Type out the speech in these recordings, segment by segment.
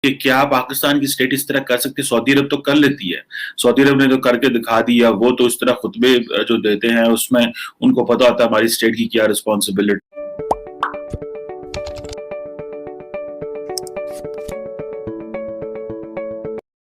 कि क्या पाकिस्तान की स्टेट इस तरह कर सकती है? सऊदी अरब तो कर लेती है। सऊदी अरब ने तो करके दिखा दिया। वो तो इस तरह खुतबे जो देते हैं उसमें उनको पता होता है हमारी स्टेट की क्या रिस्पॉन्सिबिलिटी।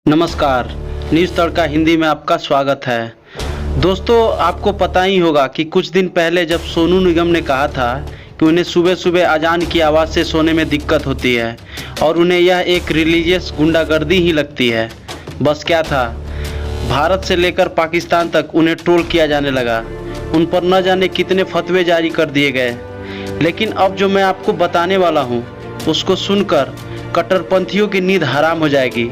नमस्कार, न्यूज़ तड़का हिंदी में आपका स्वागत है। दोस्तों, आपको पता ही होगा कि कुछ दिन पहले जब सोनू निगम ने कहा था कि उन्हें सुबह सुबह अजान की आवाज़ से सोने में दिक्कत होती है और उन्हें यह एक रिलीजियस गुंडागर्दी ही लगती है। बस क्या था, भारत से लेकर पाकिस्तान तक उन्हें ट्रोल किया जाने लगा। उन पर न जाने कितने फतवे जारी कर दिए गए। लेकिन अब जो मैं आपको बताने वाला हूँ उसको सुनकर कट्टरपंथियों की नींद हराम हो जाएगी।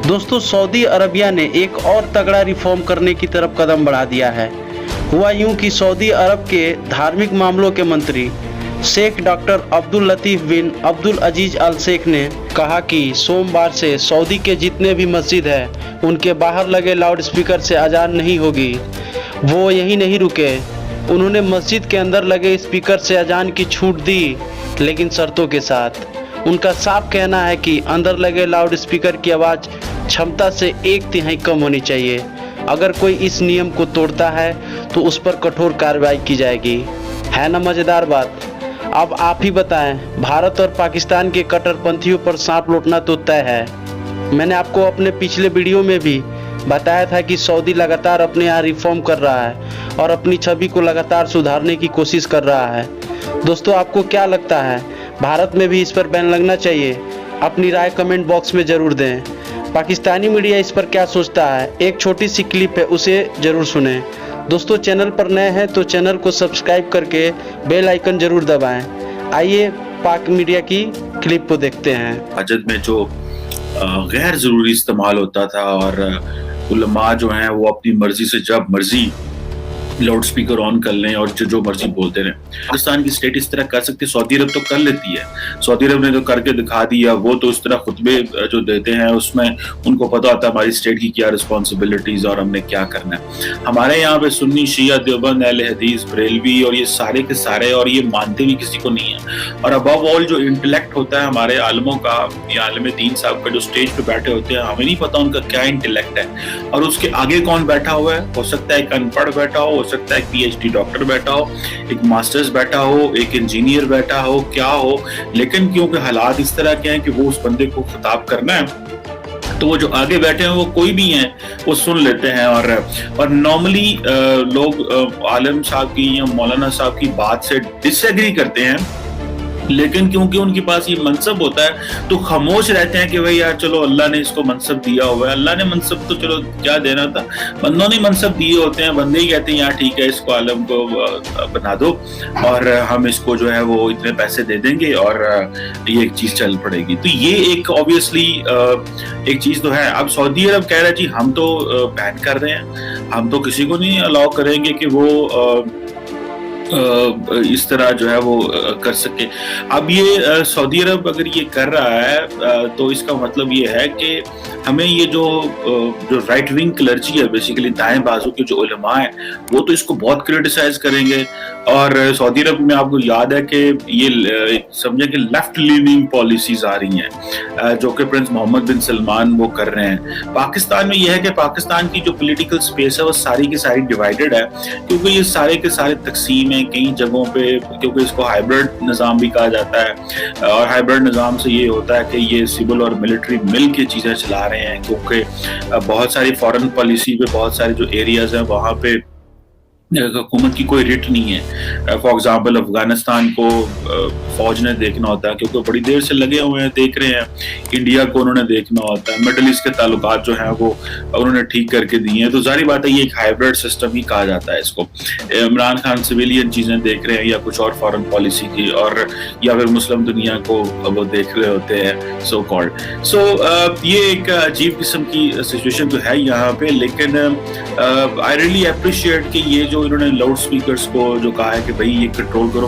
दोस्तों, सऊदी अरबिया ने एक और तगड़ा रिफॉर्म करने की तरफ कदम बढ़ा दिया है। हुआ यूं कि सऊदी अरब के धार्मिक मामलों के मंत्री शेख डॉक्टर अब्दुल लतीफ़ बिन अब्दुल अजीज अल शेख ने कहा कि सोमवार से सऊदी के जितने भी मस्जिद हैं उनके बाहर लगे लाउड स्पीकर से अजान नहीं होगी। वो यही नहीं रुके, उन्होंने मस्जिद के अंदर लगे स्पीकर से अजान की छूट दी, लेकिन शर्तों के साथ। उनका साफ कहना है कि अंदर लगे लाउड स्पीकर की आवाज़ क्षमता से 1/3 कम होनी चाहिए। अगर कोई इस नियम को तोड़ता है तो उस पर कठोर कार्रवाई की जाएगी। है ना मज़ेदार बात? अब आप ही बताएं, भारत और पाकिस्तान के कट्टरपंथियों पर सांप लौटना तो तय है। मैंने आपको अपने पिछले वीडियो में भी बताया था कि सऊदी लगातार अपने यहाँ रिफॉर्म कर रहा है और अपनी छवि को लगातार सुधारने की कोशिश कर रहा है। दोस्तों, आपको क्या लगता है, भारत में भी इस पर बैन लगना चाहिए? अपनी राय कमेंट बॉक्स में ज़रूर दें। पाकिस्तानी मीडिया इस पर क्या सोचता है, एक छोटी सी क्लिप है, उसे ज़रूर सुनें। दोस्तों, चैनल पर नए हैं तो चैनल को सब्सक्राइब करके बेल आइकन ज़रूर दबाएं। आइए पाक मीडिया की क्लिप को देखते हैं। हजत में जो गैर ज़रूरी इस्तेमाल होता था और उलमा जो हैं वो अपनी मर्जी से जब मर्जी लाउड स्पीकर ऑन कर लें और जो मर्जी बोलते रहें। पाकिस्तान की स्टेट इस तरह कर सकती है? सऊदी अरब तो कर लेती है। सऊदी अरब ने तो करके दिखा दिया। वो तो इस तरह खुतबे जो देते हैं उसमें उनको पता होता है हमारी स्टेट की क्या रिस्पॉन्सिबिलिटीज और हमने क्या करना है। हमारे यहाँ पे सुन्नी, शिया, देवबंद, अहले हदीस, बरेलवी और ये सारे के सारे, और ये मानते भी किसी को नहीं है। और अबव ऑल जो इंटेलेक्ट होता है हमारे आलमों का या आलम दीन साहब का, जो स्टेज पे बैठे होते हैं, हमें नहीं पता उनका क्या इंटेलेक्ट है और उसके आगे कौन बैठा हुआ है। हो सकता है एक अनपढ़ बैठा हो सकता है एक पीएचडी डॉक्टर बैठा हो, एक मास्टर्स बैठा हो, एक इंजीनियर बैठा हो, क्या हो, लेकिन क्योंकि हालात इस तरह के हैं कि वो उस बंदे को खिताब करना है तो वो जो आगे बैठे हैं वो कोई भी हैं वो सुन लेते हैं। और नॉर्मली लोग आलम साहब की या मौलाना साहब की बात से डिसएग्री करते हैं, लेकिन क्योंकि उनके पास ये मनसब होता है तो खामोश रहते हैं कि भाई यार चलो अल्लाह ने इसको मनसब दिया हुआ है। अल्लाह ने मनसब तो चलो क्या देना था, बंदों ने मनसब दिए होते हैं। बंदे ही कहते हैं यार ठीक है इसको आलम को बना दो और हम इसको जो है वो इतने पैसे दे देंगे और ये एक चीज चल पड़ेगी। तो ये एक ऑब्वियसली एक चीज तो है। अब सऊदी अरब कह रहा है जी हम तो बैन कर रहे हैं, हम तो किसी को नहीं अलाउ करेंगे कि वो इस तरह जो है वो कर सके। अब ये सऊदी अरब अगर ये कर रहा है तो इसका मतलब ये है कि हमें ये जो राइट विंग क्लर्जी है, बेसिकली दाएं बाजू के जो उलमा है, वो तो इसको बहुत क्रिटिसाइज करेंगे। और सऊदी अरब में आपको याद है कि ये समझे कि लेफ्ट लीनिंग पॉलिसीज आ रही हैं जो कि प्रिंस मोहम्मद बिन सलमान वो कर रहे हैं। पाकिस्तान में यह है कि पाकिस्तान की जो पॉलिटिकल स्पेस है वो सारी की सारी डिवाइडेड है, क्योंकि ये सारे के सारे तकसीम है कई जगहों पे, क्योंकि इसको हाइब्रिड निज़ाम भी कहा जाता है। और हाइब्रिड निज़ाम से ये होता है कि ये सिविल और मिलिट्री मिल के चीज़ें चला रहे हैं, क्योंकि बहुत सारी फॉरेन पॉलिसी पे बहुत सारे जो एरियाज हैं वहाँ पे हुकूमत की कोई रिट नहीं है। फॉर एग्जाम्पल अफगानिस्तान को फौज ने देखना होता है क्योंकि बड़ी देर से लगे हुए हैं, देख रहे हैं। इंडिया को उन्होंने देखना होता है। मिडल ईस्ट के ताल्लुकात जो हैं वो उन्होंने ठीक करके दिए हैं। तो जाहिर बात है ये एक हाइब्रिड सिस्टम ही कहा जाता है इसको। इमरान खान सिविलियन चीज़ें देख रहे हैं या कुछ और फॉरेन पॉलिसी की, और या फिर मुस्लिम दुनिया को वो देख रहे होते हैं सो कॉल्ड। सो ये एक अजीब किस्म की सिचुएशन तो है यहाँ पे। लेकिन आई रियली अप्रिशिएट कि ये जो इन्होंने लाउड स्पीकर्स को जो कहा है कि भाई ये कंट्रोल करो,